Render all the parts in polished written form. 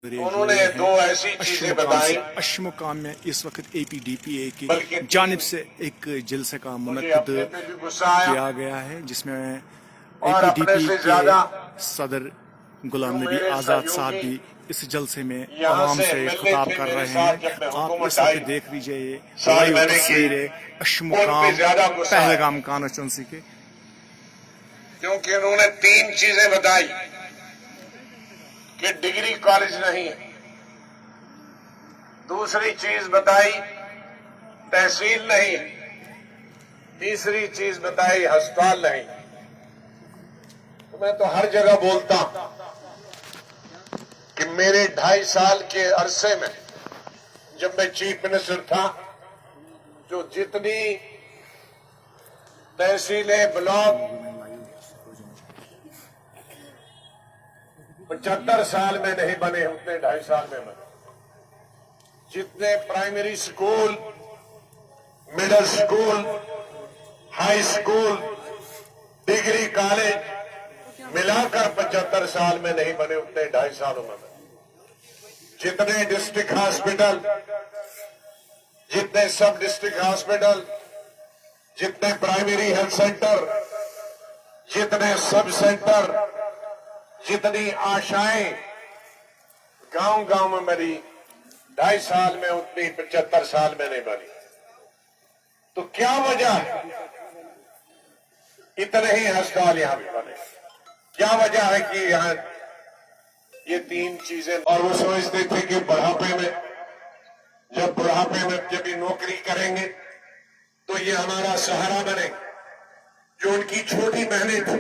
उन्होंने दो ऐसी चीजें बताई। अशमुकाम में इस वक्त APDPA की जानिब से एक जलसे का मुनक्किद किया गया है, जिसमें APDP के सदर गुलाम नबी आज़ाद साहब भी इस जलसे में आवाम से खिताब कर रहे हैं। आप इस वक्त देख लीजिए ये लाइव तस्वीरें अशमुकाम पहलगाम कांस्टिट्यूंसी के। क्योंकि उन्होंने तीन चीजें बताई कि डिग्री कॉलेज नहीं है, दूसरी चीज बताई तहसील नहीं है, तीसरी चीज बताई अस्पताल नहीं। तो मैं तो हर जगह बोलता हूं कि मेरे 2.5 साल के अरसे में जब मैं चीफ मिनिस्टर था, जो जितनी तहसीलें ब्लॉक 75 साल में नहीं बने, उतने 2.5 साल में बने। जितने primary school, middle school, high school, degree college मिलाकर 75 साल में नहीं बने, उतने 2.5 सालों में बने। जितने डिस्ट्रिक्ट हॉस्पिटल, जितने सब डिस्ट्रिक्ट हॉस्पिटल, जितने प्राइमरी हेल्थ सेंटर, जितने सब सेंटर, जितनी आशाएं गांव गांव में बनी, 2.5 साल में उतनी 75 साल में नहीं बनी। तो क्या वजह है इतने ही अस्पताल यहां भी बने? क्या वजह है कि यहां ये तीन चीजें? और वो समझते थे कि बुढ़ापे में जब ये नौकरी करेंगे तो ये हमारा सहारा बने। जो उनकी छोटी बहनें थी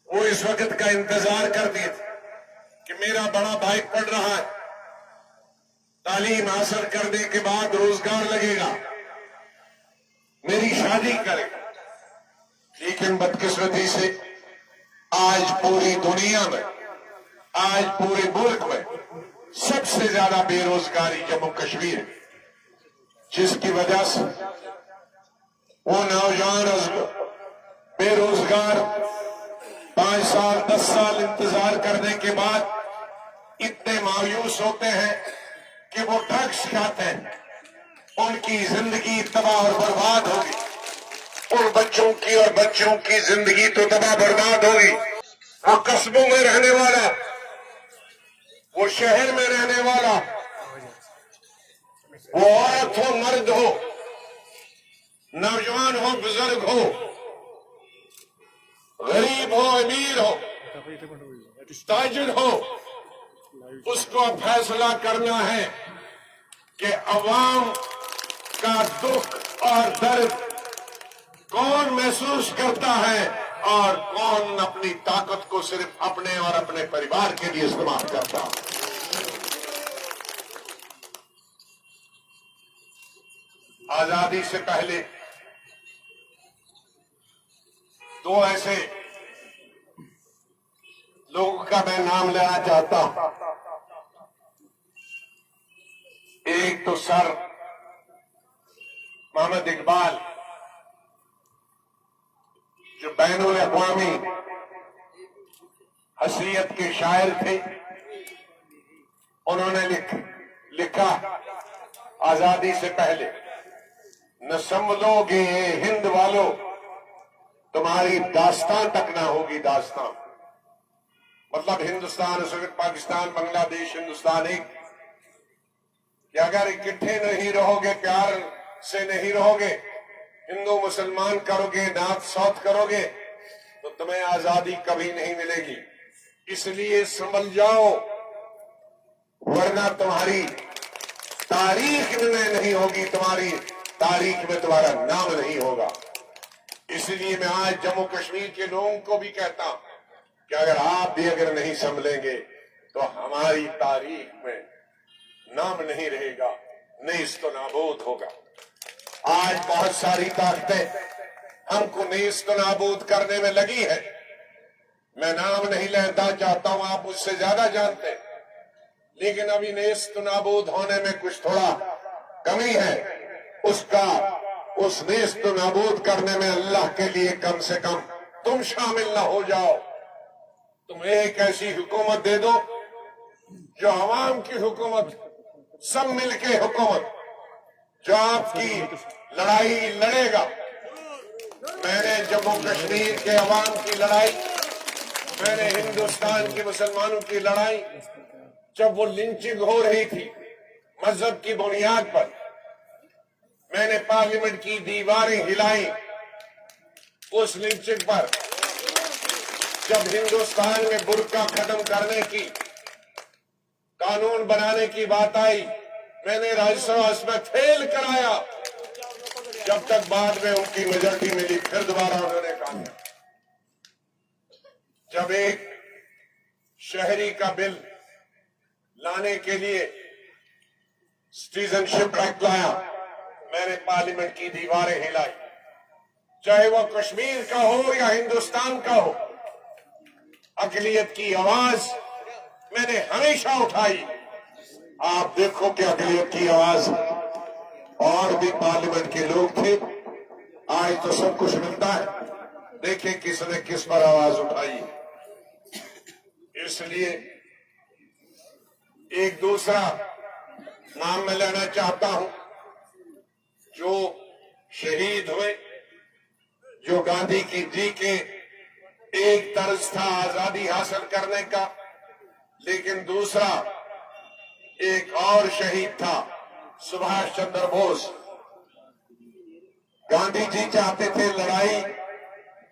वो इस वक्त का इंतजार करती थी कि मेरा बड़ा भाई पढ़ रहा है, तालीम हासिल करने के बाद रोजगार लगेगा, मेरी शादी करेगा। लेकिन बदकिस्मती से आज पूरी दुनिया में, आज पूरे मुल्क में सबसे ज्यादा बेरोजगारी जम्मू कश्मीर है, जिसकी वजह से वो नौजवान बेरोजगार 5 साल 10 साल इंतजार करने के बाद इतने मायूस होते हैं कि वो ड्रग्स खाते हैं, उनकी जिंदगी तबाह और बर्बाद होगी। उन बच्चों की और बच्चों की जिंदगी तो तबाह बर्बाद होगी। वो कस्बों में रहने वाला, वो शहर में रहने वाला, वो औरत हो मर्द हो, नौजवान हो बुजुर्ग हो, गरीब हो अमीर हो, ताजिर हो, उसको फैसला करना है कि अवाम का दुख और दर्द कौन महसूस करता है और कौन अपनी ताकत को सिर्फ अपने और अपने परिवार के लिए इस्तेमाल करता है। आजादी से पहले दो ऐसे लोगों का मैं नाम लेना चाहता हूं। एक तो सर मोहम्मद इकबाल, जो बैनुल अक़वामी हसीयत के शायर थे। उन्होंने लिखा आजादी से पहले, न समझोगे हिंद वालों, तुम्हारी दास्तान तक ना होगी दास्तान। मतलब हिंदुस्तान, पाकिस्तान, बांग्लादेश, हिंदुस्तान एक, कि अगर इकट्ठे नहीं रहोगे, प्यार से नहीं रहोगे, हिंदू मुसलमान करोगे, नॉर्थ साउथ करोगे, तो तुम्हें आजादी कभी नहीं मिलेगी। इसलिए समझ जाओ, वरना तुम्हारी तारीख में नहीं होगी, तुम्हारी तारीख में तुम्हारा नाम नहीं होगा। इसलिए मैं आज जम्मू कश्मीर के लोगों को भी कहता हूं कि आप भी अगर नहीं संभलेंगे तो हमारी तारीख में नाम नहीं रहेगा, नेस्त नाबूद होगा। आज बहुत सारी ताकतें हमको नेस्त नाबूद करने में लगी है। मैं नाम नहीं लेना चाहता हूं, आप मुझसे ज्यादा जानते हैं, लेकिन अभी नेस्त नाबूद होने में कुछ थोड़ा कमी है। उस नेस्त नाबूद करने में अल्लाह के लिए कम से कम तुम शामिल ना हो जाओ। तुम एक ऐसी हुकूमत दे दो जो आवाम की हुकूमत, सब मिलके हुकूमत, जो आपकी लड़ाई लड़ेगा। मैंने जम्मू कश्मीर के अवाम की लड़ाई, मैंने हिंदुस्तान के मुसलमानों की लड़ाई, जब वो लिंचिंग हो रही थी मजहब की बुनियाद पर, मैंने पार्लियामेंट की दीवारें हिलाई उस लिंचिंग पर। जब हिंदुस्तान में बुर्का खत्म करने की, कानून बनाने की बात आई, मैंने राज्यसभा इसमें फेल कराया। जब तक बाद में उनकी मेजॉरिटी मिली, फिर दोबारा उन्होंने काम किया। जब एक शहरी का बिल लाने के लिए सिटीजनशिप एक्ट लाया, मैंने पार्लियामेंट की दीवारें हिलाई। चाहे वो कश्मीर का हो या हिंदुस्तान का हो, अकलियत की आवाज मैंने हमेशा उठाई। आप देखो कि अकलियत की आवाज और भी पार्लियामेंट के लोग थे। आज तो सब कुछ मिलता है, देखें किसने किस पर आवाज उठाई। इसलिए एक दूसरा नाम मैं लेना चाहता हूं, जो शहीद हुए, जो गांधी जी के एक तर्ज था आजादी हासिल करने का, लेकिन दूसरा एक और शहीद था, सुभाष चंद्र बोस। गांधी जी चाहते थे लड़ाई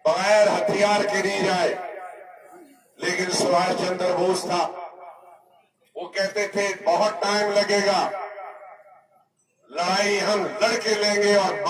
बगैर हथियार के दी जाए, लेकिन सुभाष चंद्र बोस था, वो कहते थे बहुत टाइम लगेगा, लड़ाई हम लड़के लेंगे और